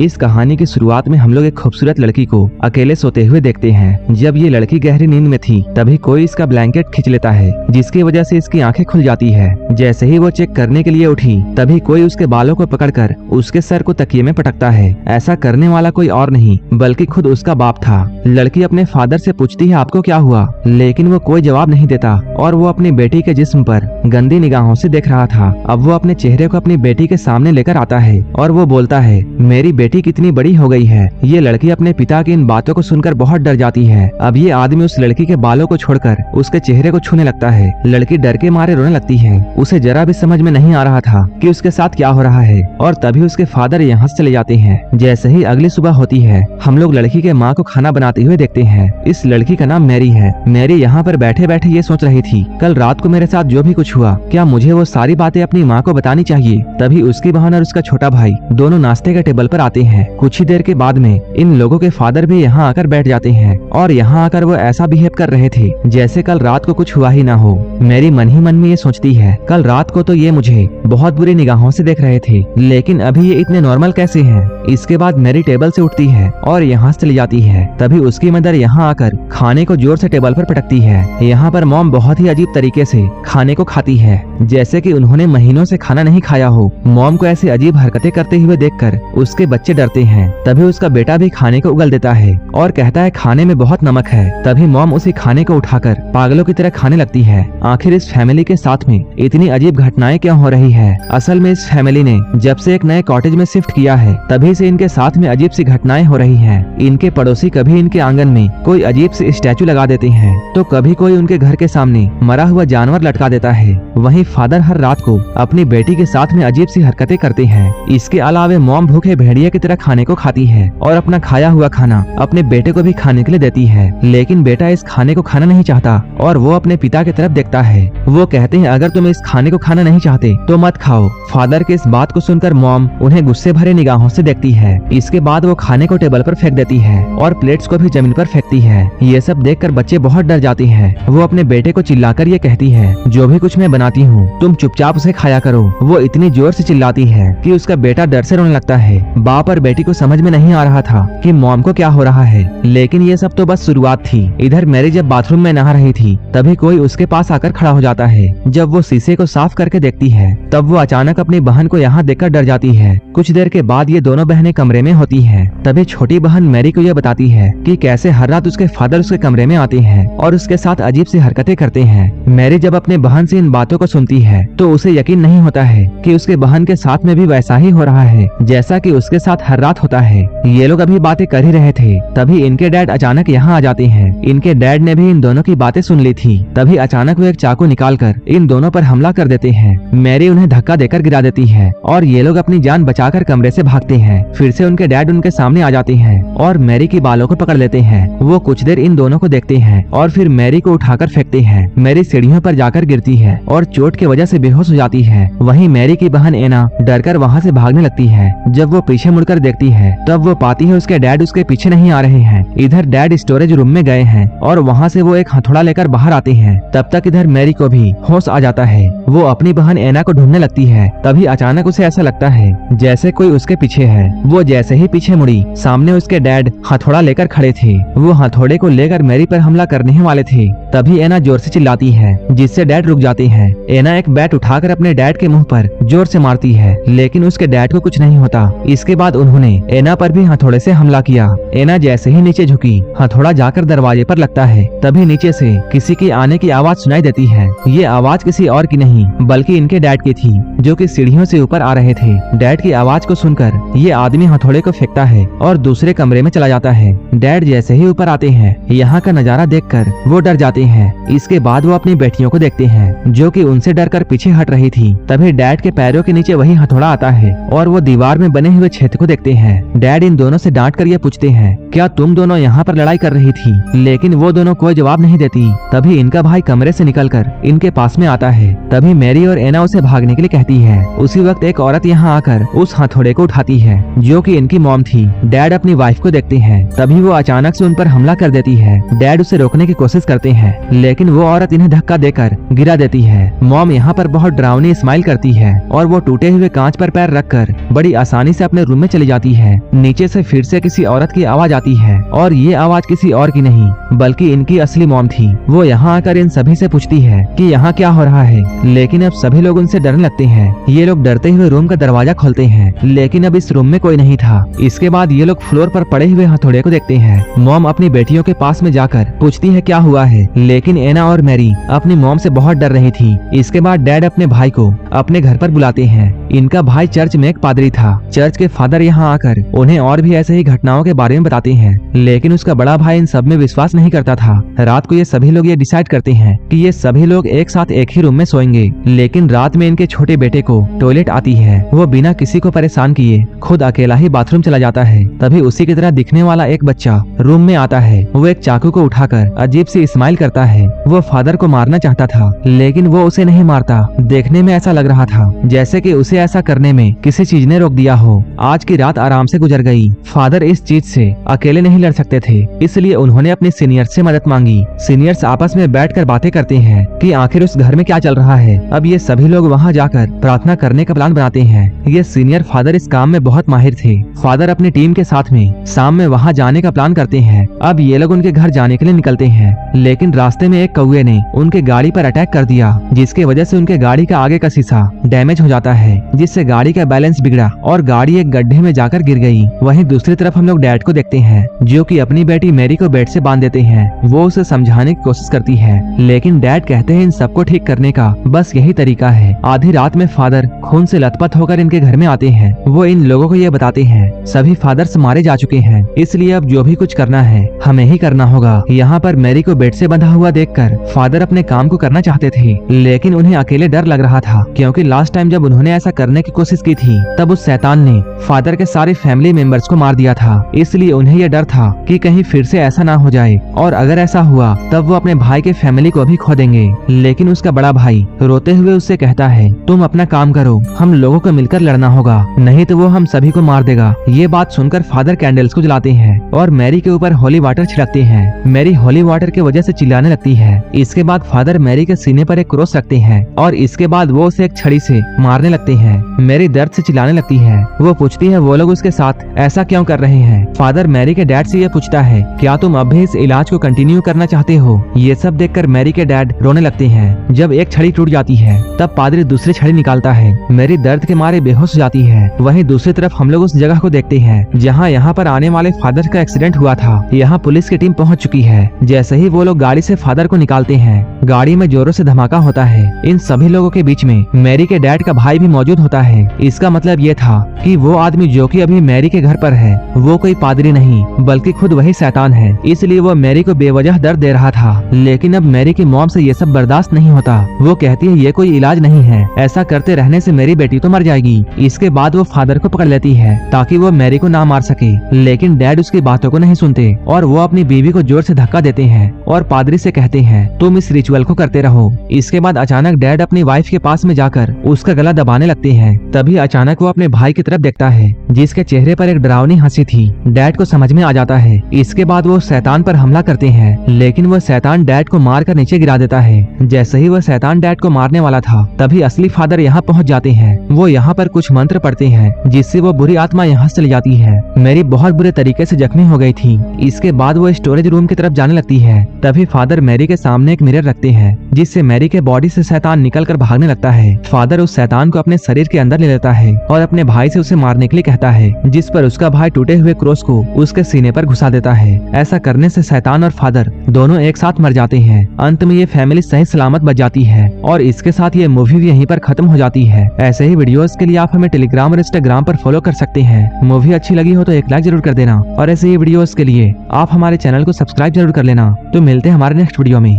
इस कहानी की शुरुआत में हम लोग एक खूबसूरत लड़की को अकेले सोते हुए देखते हैं। जब ये लड़की गहरी नींद में थी तभी कोई इसका ब्लैंकेट खींच लेता है, जिसकी वजह से इसकी आंखें खुल जाती है। जैसे ही वो चेक करने के लिए उठी तभी कोई उसके बालों को पकड़कर उसके सर को तकिए में पटकता है। ऐसा करने वाला कोई और नहीं बल्कि खुद उसका बाप था। लड़की अपने फादर से पूछती है आपको क्या हुआ, लेकिन वो कोई जवाब नहीं देता और वो अपनी बेटी के जिस्म पर गंदी निगाहों से देख रहा था। अब वो अपने चेहरे को अपनी बेटी के सामने लेकर आता है और वो बोलता है मेरी बेटी कितनी बड़ी हो गई है। ये लड़की अपने पिता की इन बातों को सुनकर बहुत डर जाती है। अब ये आदमी उस लड़की के बालों को छोड़कर उसके चेहरे को छूने लगता है। लड़की डर के मारे रोने लगती है। उसे जरा भी समझ में नहीं आ रहा था कि उसके साथ क्या हो रहा है और तभी उसके फादर यहाँ से चले जाते हैं। जैसे ही अगली सुबह होती है हम लोग लड़की के माँ को खाना बनाते हुए देखते हैं। इस लड़की का नाम मैरी है। मैरी यहाँ पर बैठे बैठे ये सोच रही थी कल रात को मेरे साथ जो भी कुछ हुआ क्या मुझे वो सारी बातें अपनी माँ को बतानी चाहिए। तभी उसकी बहन और उसका छोटा भाई दोनों नाश्ते के टेबल पर आते हैं। कुछ ही देर के बाद में इन लोगों के फादर भी यहाँ आकर बैठ जाते हैं और यहाँ आकर वो ऐसा बिहेव कर रहे थे जैसे कल रात को कुछ हुआ ही ना हो। मेरी मन ही मन में ये सोचती है कल रात को तो ये मुझे बहुत बुरी निगाहों से देख रहे थे, लेकिन अभी ये इतने नॉर्मल कैसे हैं। इसके बाद मेरी टेबल से उठती है और यहाँ से चली जाती है। तभी उसकी मदर यहाँ आकर खाने को जोर से टेबल पर पटकती है। यहाँ पर मॉम बहुत ही अजीब तरीके से खाने को खाती है, जैसे कि उन्होंने महीनों से खाना नहीं खाया हो। मॉम को ऐसी अजीब हरकतें करते हुए देखकर उसके बच्चे डरते हैं। तभी उसका बेटा भी खाने को उगल देता है और कहता है खाने में बहुत नमक है। तभी मॉम उसी खाने को उठाकर पागलों की तरह खाने लगती है। आखिर इस फैमिली के साथ में इतनी अजीब घटनाएं क्यों हो रही है। असल में इस फैमिली ने जब से एक नए कॉटेज में शिफ्ट किया है तभी से इनके साथ में अजीब सी घटनाएं हो रही हैं। इनके पड़ोसी कभी इनके आंगन में कोई अजीब सी स्टैचू लगा देते हैं तो कभी कोई उनके घर के सामने मरा हुआ जानवर लटका देता है। वहीं फादर हर रात को अपनी बेटी के साथ में अजीब सी हरकतें करते हैं। इसके अलावा मॉम भूखे भेड़िया की तरह खाने को खाती है और अपना खाया हुआ खाना अपने बेटे को भी खाने के लिए देती है, लेकिन बेटा इस खाने को खाना नहीं चाहता और वो अपने पिता की तरफ देखता है। वो कहते हैं अगर तुम इस खाने को खाना नहीं चाहते तो मत खाओ। फादर के इस बात को सुनकर मॉम उन्हें गुस्से भरे निगाहों से देखती है। इसके बाद वो खाने को टेबल पर फेंक देती है और प्लेट्स को भी जमीन पर फेंकती है। ये सब देखकर बच्चे बहुत डर जाते हैं। वो अपने बेटे को चिल्लाकर ये कहती है जो भी कुछ मैं बनाती हूँ तुम चुपचाप उसे खाया करो। वो इतनी जोर से चिल्लाती है कि उसका बेटा डर से रोने लगता है। बाप और बेटी को समझ में नहीं आ रहा था कि मॉम को क्या हो रहा है, लेकिन ये सब तो बस शुरुआत थी। इधर मैरी जब बाथरूम में नहा रही थी तभी कोई उसके पास आकर खड़ा हो जाता है। जब वो शीशे को साफ करके देखती है तब वो अचानक अपनी बहन को यहाँ देखकर डर जाती है। कुछ देर के बाद ये दोनों बहनें कमरे में होती हैं। तभी छोटी बहन मैरी को यह बताती है कि कैसे हर रात उसके फादर उसके कमरे में आते हैं और उसके साथ अजीब सी हरकतें करते हैं। मैरी जब अपने बहन से इन बातों को सुनती है तो उसे यकीन नहीं होता है कि उसके बहन के साथ में भी वैसा ही हो रहा है जैसा कि उसके साथ हर रात होता है। ये लोग अभी बातें कर ही रहे थे तभी इनके डैड अचानक यहाँ आ जाते हैं। इनके डैड ने भी इन दोनों की बातें सुन ली थी। तभी अचानक वो एक चाकू निकालकर इन दोनों पर हमला कर देते हैं। मैरी उन्हें धक्का देकर गिरा देती है और ये लोग अपनी जान बचाकर कमरे से भागते हैं। फिर से उनके डैड उनके सामने आ जाते हैं और मैरी की बालों को पकड़ लेते हैं। वो कुछ देर इन दोनों को देखते हैं और फिर मैरी को उठाकर फेंकते हैं। मैरी सीढ़ियों पर जाकर गिरती है और चोट की वजह से बेहोश हो जाती है। वहीं मैरी की बहन एना डरकर वहाँ से भागने लगती है। जब वो पीछे मुड़कर देखती है तब वो पाती है उसके डैड उसके पीछे नहीं आ रहे हैं। इधर डैड स्टोरेज रूम में गए हैं और वहाँ से वो एक हथौड़ा लेकर बाहर आते हैं। तब तक इधर मैरी को भी होश आ जाता है। वो अपनी बहन एना को ढूंढने लगती है। तभी अचानक उसे ऐसा लगता है जैसे कोई उसके पीछे है। वो जैसे ही पीछे मुड़ी सामने उसके डैड हथौड़ा लेकर खड़े थे। वो हथौड़े को लेकर मैरी पर हमला करने ही वाले थे। तभी एना जोर से चिल्लाती है जिससे डैड रुक जाते हैं। एना एक बैट उठाकर अपने डैड के मुंह पर जोर से मारती है, लेकिन उसके डैड को कुछ नहीं होता। इसके बाद उन्होंने एना पर भी हथौड़े से हमला किया। एना जैसे ही नीचे झुकी हथौड़ा जाकर दरवाजे पर लगता है। तभी नीचे से किसी की आने की आवाज सुनाई देती है। ये आवाज किसी और की नहीं बल्कि इनके डैड की थी जो कि सीढ़ियों से ऊपर आ रहे थे। डैड की आवाज को सुनकर ये आदमी हथौड़े को फेंकता है और दूसरे कमरे में चला जाता है। डैड जैसे ही ऊपर आते हैं यहाँ का नजारा देखकर वो डर जाते हैं। इसके बाद वो अपनी बेटियों को देखते हैं जो कि उनसे डरकर पीछे हट रही थी। तभी डैड के पैरों के नीचे वही हथौड़ा आता है और वो दीवार में बने हुए छेद को देखते हैं। डैड इन दोनों से डांट कर ये पूछते हैं क्या तुम दोनों यहाँ पर लड़ाई कर रही थी, लेकिन वो दोनों कोई जवाब नहीं देती। तभी इनका भाई कमरे से निकलकर इनके पास में आता है। तभी मैरी और एना उसे भागने के लिए कहती है। उसी वक्त एक औरत यहाँ आकर उस हथौड़े को उठाती है जो कि इनकी मॉम थी। डैड अपनी वाइफ को देखते हैं तभी वो अचानक से उन पर हमला कर देती है। डैड उसे रोकने की कोशिश करते हैं लेकिन वो औरत इन्हें धक्का देकर गिरा देती है। मॉम यहाँ पर बहुत डरावनी स्माइल करती है और वो टूटे हुए कांच पर पैर रखकर बड़ी आसानी से अपने रूम में चली जाती है। नीचे से फिर से किसी औरत की आवाज आती है और ये आवाज किसी और की नहीं बल्कि इनकी असली मॉम थी। वो यहाँ आकर इन सभी से पूछती है कि यहाँ क्या हो रहा है, लेकिन अब सभी लोग उनसे डरने लगते हैं। ये लोग डरते हुए रूम का दरवाजा खोलते हैं, लेकिन अब इस रूम में कोई नहीं था। इसके बाद ये लोग फ्लोर पर पड़े हुए हथौड़े को देखते हैं। मॉम अपनी बेटियों के पास में जाकर पूछती है क्या हुआ है, लेकिन एना और मैरी अपनी मॉम से बहुत डर रही थी। इसके बाद डैड अपने भाई को अपने घर पर बुलाते हैं। इनका भाई चर्च में एक पादरी था। चर्च के फादर यहाँ आकर उन्हें और भी ऐसे ही घटनाओं के बारे में बताते हैं, लेकिन उसका बड़ा भाई इन सब में विश्वास नहीं करता था। रात को ये सभी लोग ये डिसाइड करते हैं कि ये सभी लोग एक साथ एक ही रूम में सोएंगे, लेकिन रात में इनके छोटे बेटे को टॉयलेट आती है। वो बिना किसी को परेशान किए खुद अकेला ही बाथरूम चला जाता है। तभी उसी की तरह दिखने वाला एक बच्चा रूम में आता है। वो एक चाकू को उठाकर अजीब सी स्माइल करता है। वो फादर को मारना चाहता था, लेकिन वो उसे नहीं मारता। देखने में ऐसा लग रहा था जैसे कि उसे ऐसा करने में किसी चीज ने रोक दिया हो। आज की रात आराम से गुजर गई। फादर इस चीज से अकेले नहीं लड़ सकते थे, इसलिए उन्होंने अपने सीनियर्स से मदद मांगी। सीनियर्स आपस में बैठकर बातें करते हैं कि आखिर उस घर में क्या चल रहा है। अब ये सभी लोग वहाँ जाकर प्रार्थना करने का प्लान बनाते हैं। ये सीनियर फादर इस काम में बहुत माहिर थे। फादर अपनी टीम के साथ में शाम में वहाँ जाने का प्लान करते हैं। अब ये लोग उनके घर जाने के लिए निकलते हैं, लेकिन रास्ते में एक कौवे ने उनके गाड़ी पर अटैक कर दिया, जिसके वजह से उनके गाड़ी का आगे का शीशा डैमेज हो जाता है, जिससे गाड़ी का बैलेंस बिगड़ा और गाड़ी एक गड्ढे में जाकर गिर गई। वहीं दूसरी तरफ हम लोग डैड को देखते हैं, जो कि अपनी बेटी मैरी को बेड से बांध देते हैं। वो उसे समझाने की कोशिश करती है, लेकिन डैड कहते हैं इन सबको ठीक करने का बस यही तरीका है। आधी रात में फादर खून से लथपथ होकर इनके घर में आते हैं। वो इन लोगों को ये बताते हैं सभी फादर्स मारे जा चुके हैं, इसलिए अब जो भी कुछ करना है हमें ही करना होगा। यहाँ पर मैरी को बेड से बंधा हुआ देखकर फादर अपने काम को करना चाहते थे, लेकिन उन्हें अकेले डर लग रहा था, क्योंकि लास्ट टाइम जब उन्होंने ऐसा करने की कोशिश की थी तब उस शैतान ने फादर के सारे फैमिली मेंबर्स को मार दिया था। इसलिए उन्हें यह डर था कि कहीं फिर से ऐसा ना हो जाए, और अगर ऐसा हुआ तब वो अपने भाई के फैमिली को भी खो देंगे। लेकिन उसका बड़ा भाई रोते हुए उससे कहता है तुम अपना काम करो, हम लोगों को मिलकर लड़ना होगा, नहीं तो वो हम सभी को मार देगा। ये बात सुनकर फादर कैंडल्स को जलाते हैं और मैरी के ऊपर होली वाटर छिड़कते हैं। मैरी होली वाटर की वजह से चिल्लाने लगती है। इसके बाद फादर मैरी के सीने पर एक क्रॉस रखते हैं और इसके बाद वो उसे एक छड़ी से मारने लगते हैं। मैरी दर्द से चिल्लाने लगती है। वो पूछती है वो लोग उसके साथ ऐसा क्यों कर रहे हैं। फादर मैरी के डैड से ये पूछता है क्या तुम अब भी इस इलाज को कंटिन्यू करना चाहते हो। ये सब देखकर मैरी के डैड रोने लगते हैं। जब एक छड़ी टूट जाती है तब पादरी दूसरी छड़ी निकालता है। मैरी दर्द के मारे बेहोश हो जाती है। वहीं दूसरी तरफ हम लोग उस जगह को देखते हैं जहाँ यहाँ पर आने वाले फादर का एक्सीडेंट हुआ था। यहाँ पुलिस की टीम पहुँच चुकी है। जैसे ही वो लोग गाड़ी से फादर को निकालते हैं, गाड़ी में जोरों से धमाका होता है। इन सभी लोगों के बीच में मैरी के डैड का भाई भी मौजूद होता है। इसका मतलब ये था कि वो आदमी जो कि अभी मैरी के घर पर है वो कोई पादरी नहीं बल्कि खुद वही शैतान है। इसलिए वो मैरी को बेवजह दर्द दे रहा था। लेकिन अब मैरी की मॉम से ये सब बर्दाश्त नहीं होता। वो कहती है ये कोई इलाज नहीं है, ऐसा करते रहने से मेरी बेटी तो मर जाएगी। इसके बाद वो फादर को पकड़ लेती है ताकि वो मैरी को ना मार सके, लेकिन डैड उसकी बातों को नहीं सुनते और वो अपनी बीवी को जोर से धक्का देते हैं और पादरी से कहते हैं तुम इस रिचुअल को करते रहो। इसके बाद अचानक डैड अपनी वाइफ के पास में जाकर उसका गला दबाने लगते हैं। तभी अचानक वो अपने भाई की तरफ देखता है जिसके चेहरे पर एक डरावनी हंसी थी। डैड को समझ में आ जाता है। इसके बाद वो शैतान पर हमला करते हैं, लेकिन वो शैतान डैड को मारकर नीचे गिरा देता है। जैसे ही वो शैतान डैड को मारने वाला था तभी असली फादर यहाँ पहुँच जाते हैं। वो यहाँ पर कुछ मंत्र पढ़ते हैं जिससे वो बुरी आत्मा यहाँ से चली जाती है। मैरी बहुत बुरे तरीके से जख्मी हो गई थी। इसके बाद वो स्टोरेज रूम की तरफ जाने लगती है। तभी फादर मैरी के सामने एक मिरर रखते हैं जिससे मैरी के बॉडी से शैतान निकलकर भागने लगता है। फादर उस शैतान को अपने शरीर के अंदर ले लेता है और अपने भाई से उसे मारने के लिए कहता है, जिस पर उसका भाई टूटे हुए क्रॉस को उसके सीने पर घुसा देता है। ऐसा करने से शैतान और फादर दोनों एक साथ मर जाते हैं। अंत में ये फैमिली सही सलामत बच जाती है और इसके साथ ये मूवी भी यहीं पर खत्म हो जाती है। ऐसे ही वीडियोस के लिए आप हमें टेलीग्राम और इंस्टाग्राम पर फॉलो कर सकते हैं। मूवी अच्छी लगी हो तो एक लाइक जरूर कर देना और ऐसे ही वीडियोस के लिए आप हमारे चैनल को सब्सक्राइब जरूर कर लेना। तो मिलते हैं हमारे नेक्स्ट वीडियो में।